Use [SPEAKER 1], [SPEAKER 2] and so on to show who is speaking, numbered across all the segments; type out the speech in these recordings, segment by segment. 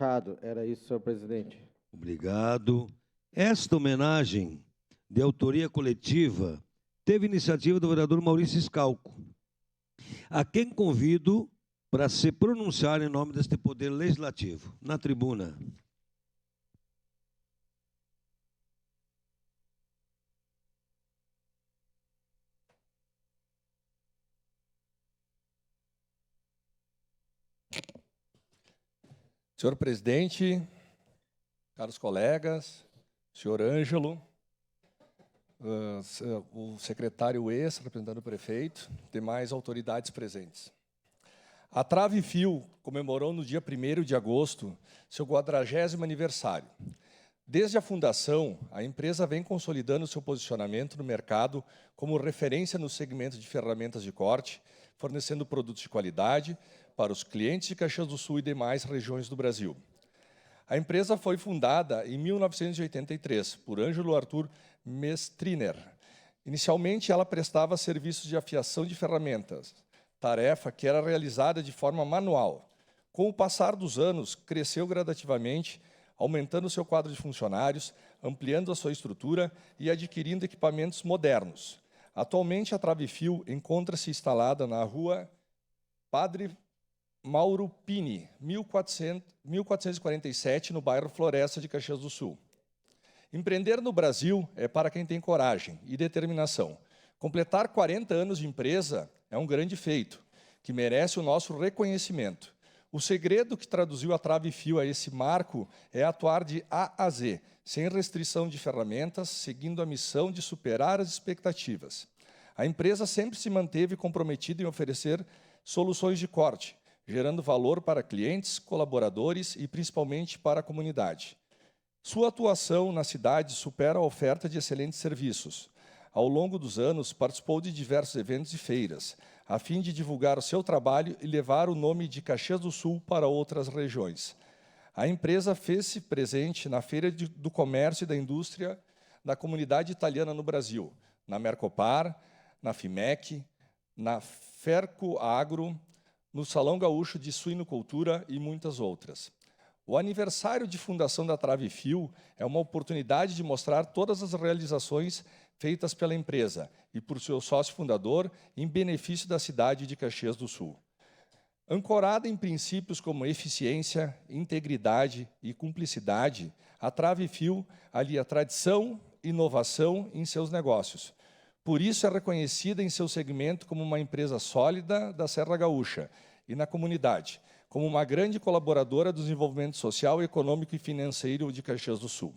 [SPEAKER 1] Machado. Era isso, senhor presidente.
[SPEAKER 2] Obrigado. Esta homenagem de autoria coletiva teve iniciativa do vereador Maurício Scalco, a quem convido para se pronunciar em nome deste poder legislativo. Na tribuna.
[SPEAKER 3] Senhor presidente, caros colegas, senhor Ângelo, o secretário representante do prefeito, demais autoridades presentes. A Trave Fio comemorou no dia 1º de agosto seu 40º aniversário. Desde a fundação, a empresa vem consolidando seu posicionamento no mercado como referência no segmento de ferramentas de corte, fornecendo produtos de qualidade para os clientes de Caxias do Sul e demais regiões do Brasil. A empresa foi fundada em 1983 por Ângelo Arthur Mestriner. Inicialmente, ela prestava serviços de afiação de ferramentas, tarefa que era realizada de forma manual. Com o passar dos anos, cresceu gradativamente, aumentando seu quadro de funcionários, ampliando a sua estrutura e adquirindo equipamentos modernos. Atualmente, a Trave Fio encontra-se instalada na rua Padre Mauro Pini, 1447, no bairro Floresta de Caxias do Sul. Empreender no Brasil é para quem tem coragem e determinação. Completar 40 anos de empresa é um grande feito, que merece o nosso reconhecimento. O segredo que traduziu a Trave Fio a esse marco é atuar de A a Z, sem restrição de ferramentas, seguindo a missão de superar as expectativas. A empresa sempre se manteve comprometida em oferecer soluções de corte, gerando valor para clientes, colaboradores e principalmente para a comunidade. Sua atuação na cidade supera a oferta de excelentes serviços. Ao longo dos anos, participou de diversos eventos e feiras, a fim de divulgar o seu trabalho e levar o nome de Caxias do Sul para outras regiões. A empresa fez-se presente na Feira do Comércio e da Indústria da Comunidade Italiana no Brasil, na Mercopar, na FIMEC, na Ferco Agro, no Salão Gaúcho de Suinocultura e muitas outras. O aniversário de fundação da Trave Fio é uma oportunidade de mostrar todas as realizações feitas pela empresa e por seu sócio fundador em benefício da cidade de Caxias do Sul. Ancorada em princípios como eficiência, integridade e cumplicidade, a Trave Fio alia tradição e inovação em seus negócios. Por isso, é reconhecida em seu segmento como uma empresa sólida da Serra Gaúcha e na comunidade, como uma grande colaboradora do desenvolvimento social, econômico e financeiro de Caxias do Sul.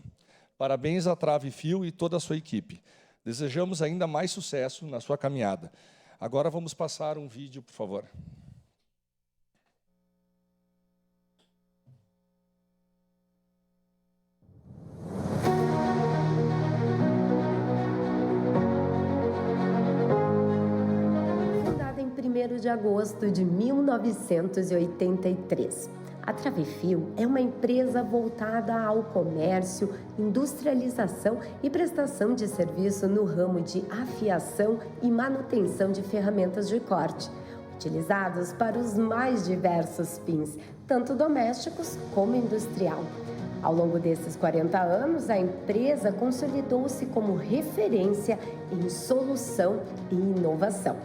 [SPEAKER 3] Parabéns à Trave Fio e toda a sua equipe. Desejamos ainda mais sucesso na sua caminhada. Agora vamos passar um vídeo, por favor.
[SPEAKER 4] Em 1º de agosto de 1983. A Trave Fio é uma empresa voltada ao comércio, industrialização e prestação de serviço no ramo de afiação e manutenção de ferramentas de corte, utilizados para os mais diversos fins, tanto domésticos como industrial. Ao longo desses 40 anos, a empresa consolidou-se como referência em solução e inovação.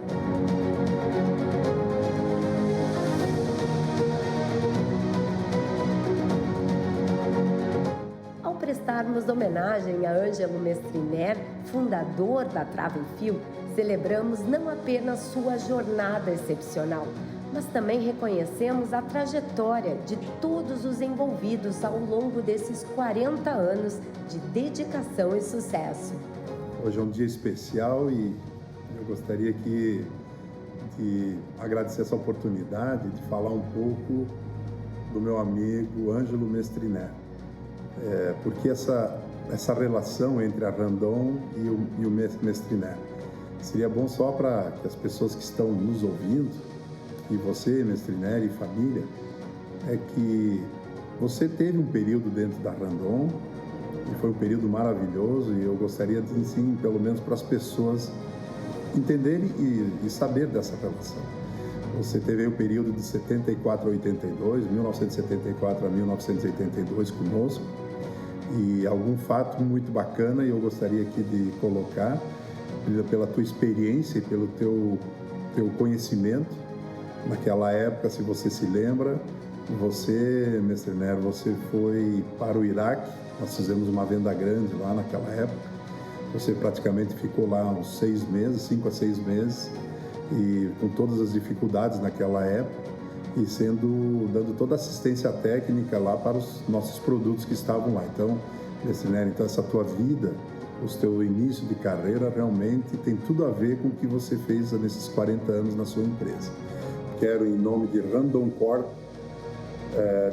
[SPEAKER 4] Ao prestarmos homenagem a Ângelo Mestriner, fundador da Trave Fio, celebramos não apenas sua jornada excepcional, mas também reconhecemos a trajetória de todos os envolvidos ao longo desses 40 anos de dedicação e sucesso.
[SPEAKER 5] Hoje é um dia especial e eu gostaria de agradecer essa oportunidade de falar um pouco do meu amigo Ângelo Mestriner. Porque essa relação entre a Randon e o Mestriner seria bom só para que as pessoas que estão nos ouvindo, e você, Mestriner e família, é que você teve um período dentro da Randon e foi um período maravilhoso e eu gostaria de, sim, pelo menos para as pessoas entenderem e saber dessa relação. Você teve o período de 74 a 82, 1974 a 1982 conosco, e algum fato muito bacana eu gostaria aqui de colocar, pela tua experiência e pelo teu conhecimento. Naquela época, se você se lembra, você, mestre Nero, você foi para o Iraque, nós fizemos uma venda grande lá naquela época, você praticamente ficou lá uns 6 meses, 5 a 6 meses, e com todas as dificuldades naquela época, e dando toda a assistência técnica lá para os nossos produtos que estavam lá. Então, mestre Nero, então essa tua vida, o teu início de carreira realmente tem tudo a ver com o que você fez nesses 40 anos na sua empresa. Quero, em nome de Randon Corp,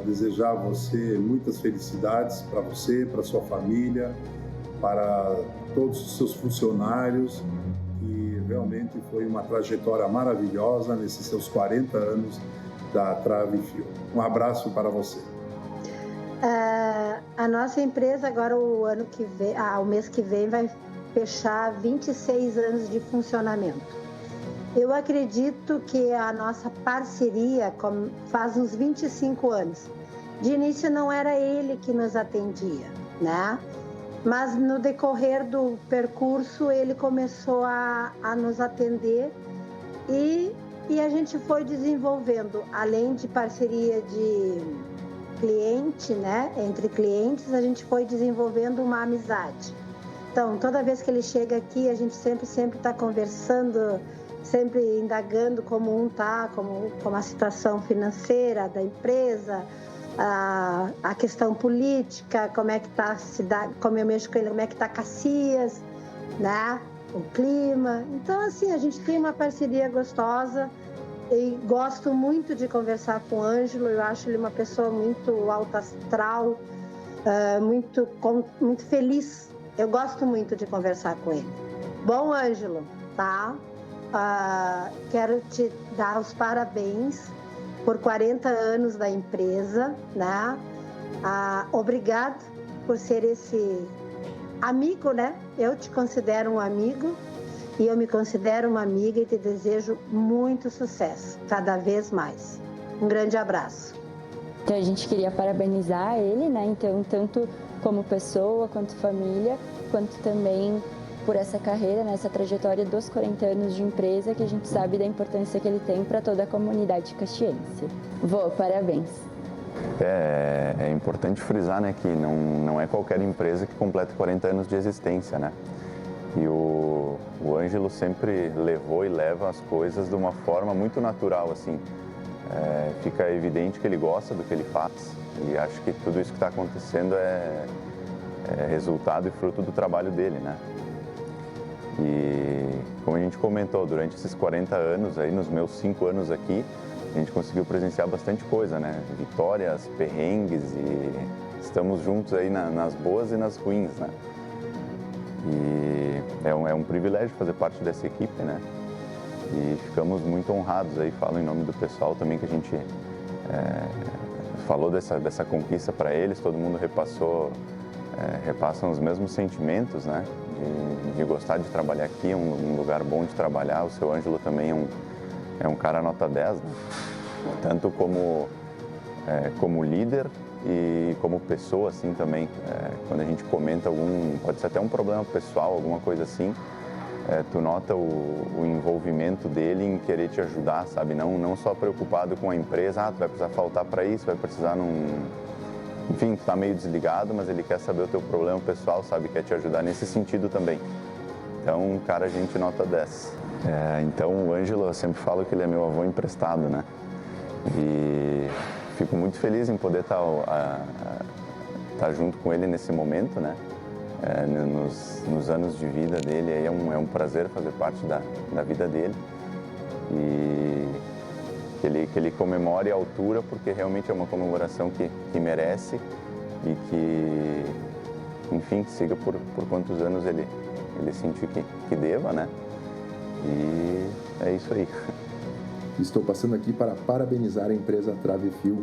[SPEAKER 5] desejar a você muitas felicidades, para você, para sua família, para todos os seus funcionários, e realmente foi uma trajetória maravilhosa nesses seus 40 anos da Trave Fio. Um abraço para você.
[SPEAKER 6] A nossa empresa agora o mês que vem vai fechar 26 anos de funcionamento. Eu acredito que a nossa parceria faz uns 25 anos. De início não era ele que nos atendia, né? Mas no decorrer do percurso ele começou a nos atender e a gente foi desenvolvendo, além de parceria de cliente, né? Entre clientes, a gente foi desenvolvendo uma amizade. Então, toda vez que ele chega aqui, a gente sempre está conversando, sempre indagando como tá, como a situação financeira da empresa, a questão política, como é que está a cidade, como eu mexo com ele, como é que está Caxias, né? O clima. Então, assim, a gente tem uma parceria gostosa e gosto muito de conversar com o Ângelo. Eu acho ele uma pessoa muito alta astral, muito feliz. Eu gosto muito de conversar com ele. Bom, Ângelo, tá? Quero te dar os parabéns por 40 anos da empresa, né? Obrigado por ser esse amigo, né? Eu te considero um amigo e eu me considero uma amiga e te desejo muito sucesso, cada vez mais. Um grande abraço.
[SPEAKER 7] Então a gente queria parabenizar ele, né? Então, tanto como pessoa, quanto família, quanto também por essa carreira, né? Essa trajetória dos 40 anos de empresa, que a gente sabe da importância que ele tem para toda a comunidade caxiense. Vô, parabéns.
[SPEAKER 8] É importante frisar, né, que não é qualquer empresa que completa 40 anos de existência, né? E o Ângelo sempre levou e leva as coisas de uma forma muito natural, assim. Fica evidente que ele gosta do que ele faz e acho que tudo isso que está acontecendo é resultado e fruto do trabalho dele, né? E como a gente comentou, durante esses 40 anos, aí nos meus 5 anos aqui, a gente conseguiu presenciar bastante coisa, né? Vitórias, perrengues, e estamos juntos aí nas boas e nas ruins, né? E é um privilégio fazer parte dessa equipe, né? E ficamos muito honrados aí, falo em nome do pessoal também, que a gente falou dessa conquista para eles, todo mundo repassam os mesmos sentimentos, né? De gostar de trabalhar aqui, um lugar bom de trabalhar. O seu Ângelo também é um cara nota 10, né? Tanto como líder e como pessoa, assim, também. Quando a gente comenta pode ser até um problema pessoal, alguma coisa assim, tu nota o envolvimento dele em querer te ajudar, sabe? Não só preocupado com a empresa, tu vai precisar faltar para isso, vai precisar Enfim, tu tá meio desligado, mas ele quer saber o teu problema pessoal, sabe? Quer te ajudar nesse sentido também. Então, cara, a gente nota 10. Então, o Ângelo, eu sempre falo que ele é meu avô emprestado, né? E fico muito feliz em poder estar junto com ele nesse momento, né? Nos anos de vida dele, aí é um prazer fazer parte da vida dele. E que ele comemore a altura, porque realmente é uma comemoração que merece e que, enfim, siga por quantos anos ele sentir que deva, né? E é isso aí.
[SPEAKER 9] Estou passando aqui para parabenizar a empresa Trave Fio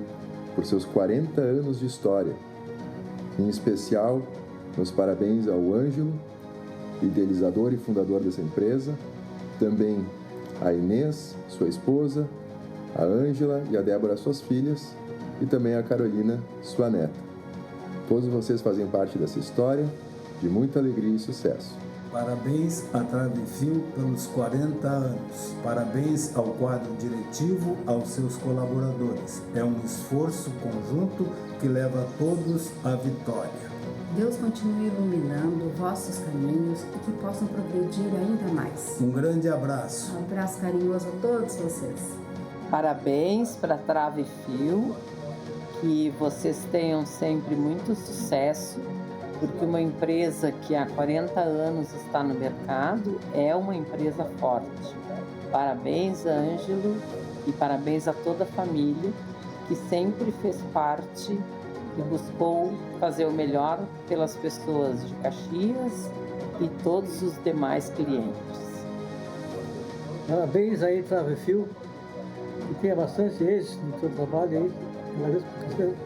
[SPEAKER 9] por seus 40 anos de história. Em especial, meus parabéns ao Ângelo, idealizador e fundador dessa empresa, também a Inês, sua esposa, a Ângela e a Débora, suas filhas, e também a Carolina, sua neta. Todos vocês fazem parte dessa história de muita alegria e sucesso.
[SPEAKER 10] Parabéns à Travefil pelos 40 anos. Parabéns ao quadro diretivo, aos seus colaboradores. É um esforço conjunto que leva todos à vitória.
[SPEAKER 11] Deus continue iluminando vossos caminhos e que possam progredir ainda mais.
[SPEAKER 10] Um grande abraço.
[SPEAKER 11] Um abraço carinhoso a todos vocês.
[SPEAKER 12] Parabéns para a Travefil, que vocês tenham sempre muito sucesso, porque uma empresa que há 40 anos está no mercado é uma empresa forte. Parabéns, Ângelo, e parabéns a toda a família que sempre fez parte e buscou fazer o melhor pelas pessoas de Caxias e todos os demais clientes.
[SPEAKER 13] Parabéns aí, Travefil, que tenha bastante êxito no seu trabalho aí, cada vez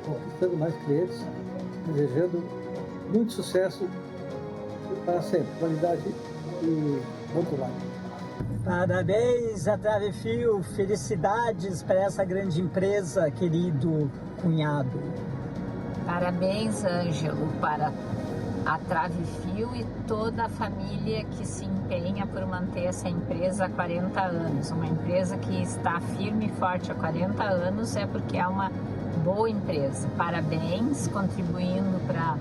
[SPEAKER 13] conquistando mais clientes, desejando muito sucesso para sempre, qualidade e bom trabalho.
[SPEAKER 14] Parabéns a Travefil, felicidades para essa grande empresa, querido cunhado.
[SPEAKER 15] Parabéns, Ângelo, para a Travefil e toda a família que se empenha por manter essa empresa há 40 anos. Uma empresa que está firme e forte há 40 anos é porque é uma boa empresa. Parabéns, contribuindo para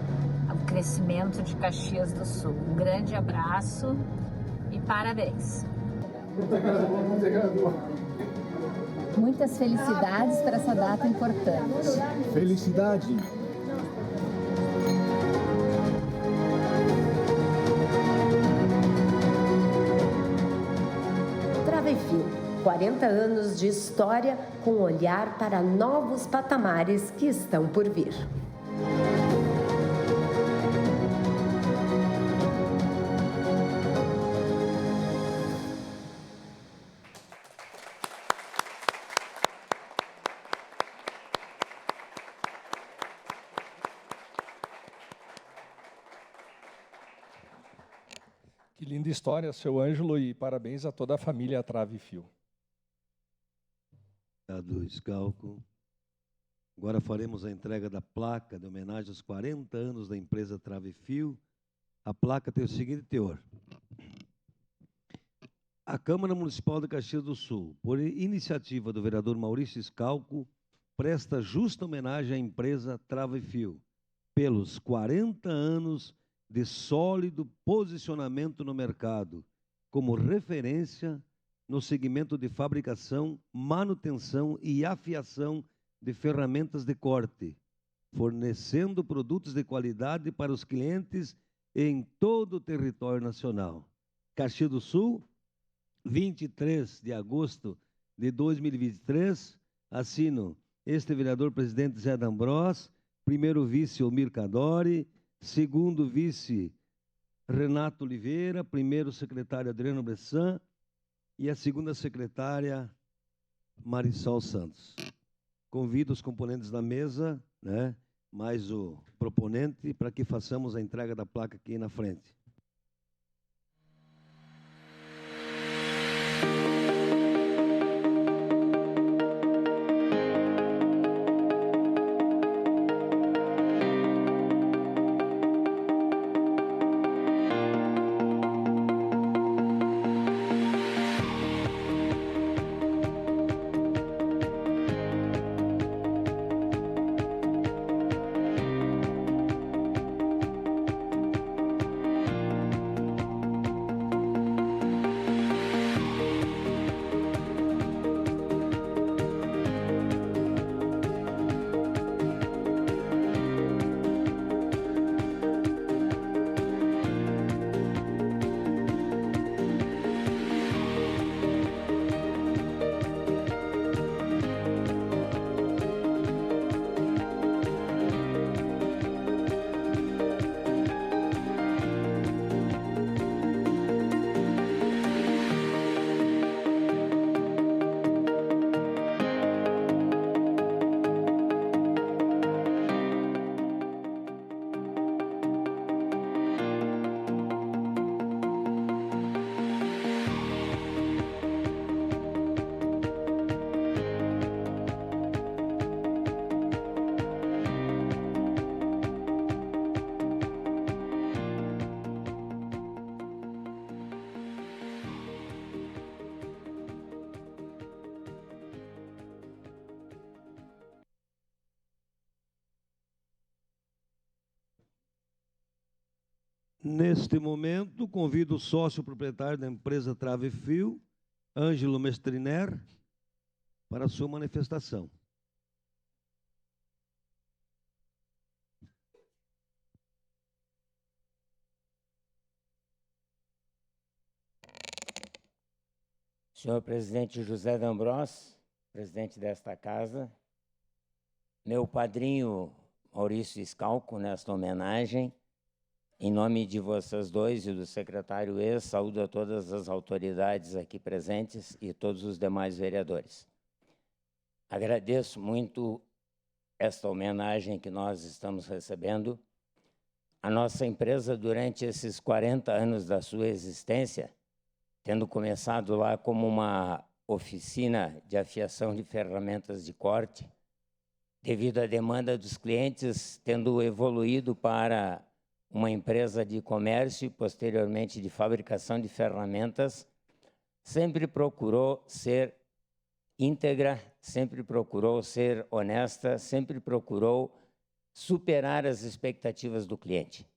[SPEAKER 15] o crescimento de Caxias do Sul. Um grande abraço e parabéns.
[SPEAKER 16] Muitas felicidades para essa data importante.
[SPEAKER 10] Felicidade.
[SPEAKER 4] Travefil, 40 anos de história com olhar para novos patamares que estão por vir.
[SPEAKER 3] Que linda história, seu Ângelo, e parabéns a toda a família Travefil.
[SPEAKER 2] Obrigado, Scalco. Agora faremos a entrega da placa de homenagem aos 40 anos da empresa Travefil. A placa tem o seguinte teor. A Câmara Municipal de Caxias do Sul, por iniciativa do vereador Maurício Scalco, presta justa homenagem à empresa Travefil pelos 40 anos de sólido posicionamento no mercado, como referência no segmento de fabricação, manutenção e afiação de ferramentas de corte, fornecendo produtos de qualidade para os clientes em todo o território nacional. Caxias do Sul, 23 de agosto de 2023, assino este vereador presidente Zé D'Ambrós, primeiro vice Omir Cadori, segundo vice Renato Oliveira, primeiro secretário Adriano Bressan e a segunda secretária Marisol Santos. Convido os componentes da mesa, mais o proponente, para que façamos a entrega da placa aqui na frente. Neste momento, convido o sócio proprietário da empresa Trave Fio, Ângelo Mestriner, para a sua manifestação.
[SPEAKER 17] Senhor presidente José D'Ambrós, presidente desta casa, meu padrinho Maurício Scalco, nesta homenagem, em nome de vocês dois e do secretário ex, saúdo a todas as autoridades aqui presentes e todos os demais vereadores. Agradeço muito esta homenagem que nós estamos recebendo. A nossa empresa, durante esses 40 anos da sua existência, tendo começado lá como uma oficina de afiação de ferramentas de corte, devido à demanda dos clientes, tendo evoluído para uma empresa de comércio e, posteriormente, de fabricação de ferramentas, sempre procurou ser íntegra, sempre procurou ser honesta, sempre procurou superar as expectativas do cliente.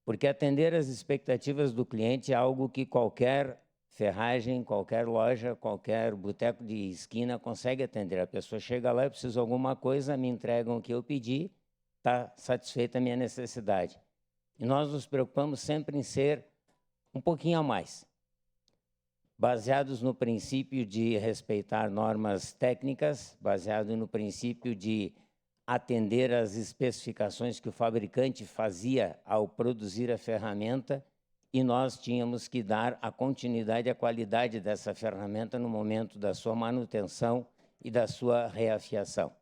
[SPEAKER 17] Porque atender às expectativas do cliente é algo que qualquer ferragem, qualquer loja, qualquer boteco de esquina consegue atender. A pessoa chega lá, eu preciso de alguma coisa, me entregam o que eu pedi, está satisfeita a minha necessidade. E nós nos preocupamos sempre em ser um pouquinho a mais, baseados no princípio de respeitar normas técnicas, baseado no princípio de atender às especificações que o fabricante fazia ao produzir a ferramenta, e nós tínhamos que dar a continuidade e a qualidade dessa ferramenta no momento da sua manutenção e da sua reafiação.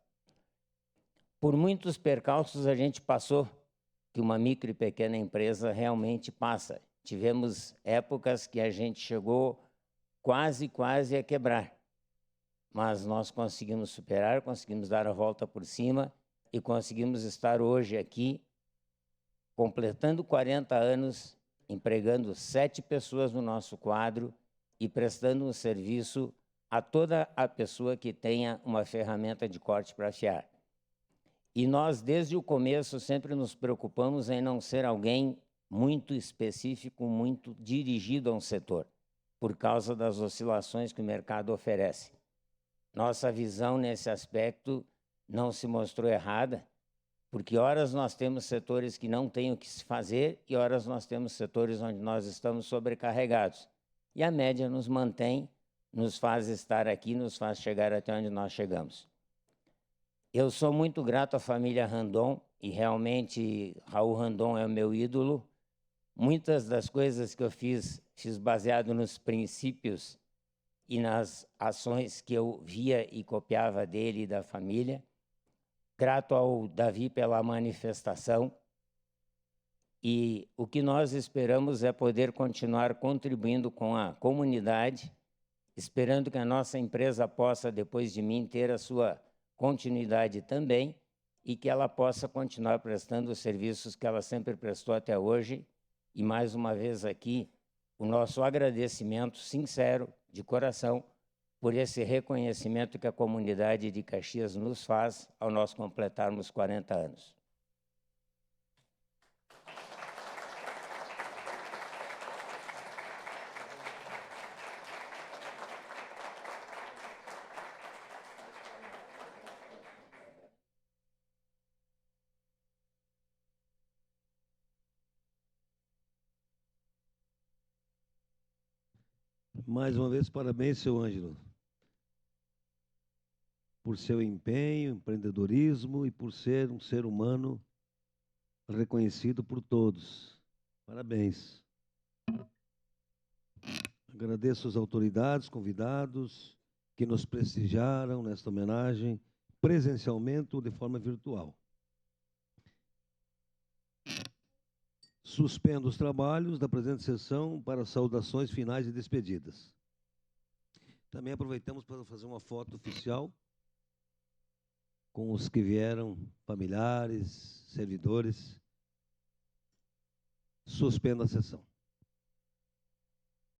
[SPEAKER 17] Por muitos percalços a gente passou, que uma micro e pequena empresa realmente passa. Tivemos épocas que a gente chegou quase a quebrar, mas nós conseguimos superar, conseguimos dar a volta por cima e conseguimos estar hoje aqui, completando 40 anos, empregando 7 pessoas no nosso quadro e prestando um serviço a toda a pessoa que tenha uma ferramenta de corte para afiar. E nós, desde o começo, sempre nos preocupamos em não ser alguém muito específico, muito dirigido a um setor, por causa das oscilações que o mercado oferece. Nossa visão nesse aspecto não se mostrou errada, porque horas nós temos setores que não têm o que se fazer e horas nós temos setores onde nós estamos sobrecarregados. E a média nos mantém, nos faz estar aqui, nos faz chegar até onde nós chegamos. Eu sou muito grato à família Randon, e realmente Raul Randon é o meu ídolo. Muitas das coisas que eu fiz baseado nos princípios e nas ações que eu via e copiava dele e da família. Grato ao Davi pela manifestação. E o que nós esperamos é poder continuar contribuindo com a comunidade, esperando que a nossa empresa possa, depois de mim, ter a sua continuidade também e que ela possa continuar prestando os serviços que ela sempre prestou até hoje. E, mais uma vez aqui, o nosso agradecimento sincero, de coração, por esse reconhecimento que a comunidade de Caxias nos faz ao nós completarmos 40 anos.
[SPEAKER 2] Mais uma vez, parabéns, seu Ângelo, por seu empenho, empreendedorismo e por ser um ser humano reconhecido por todos. Parabéns. Agradeço às autoridades, convidados que nos prestigiaram nesta homenagem, presencialmente ou de forma virtual. Suspendo os trabalhos da presente sessão para saudações finais e despedidas. Também aproveitamos para fazer uma foto oficial com os que vieram, familiares, servidores. Suspendo a sessão.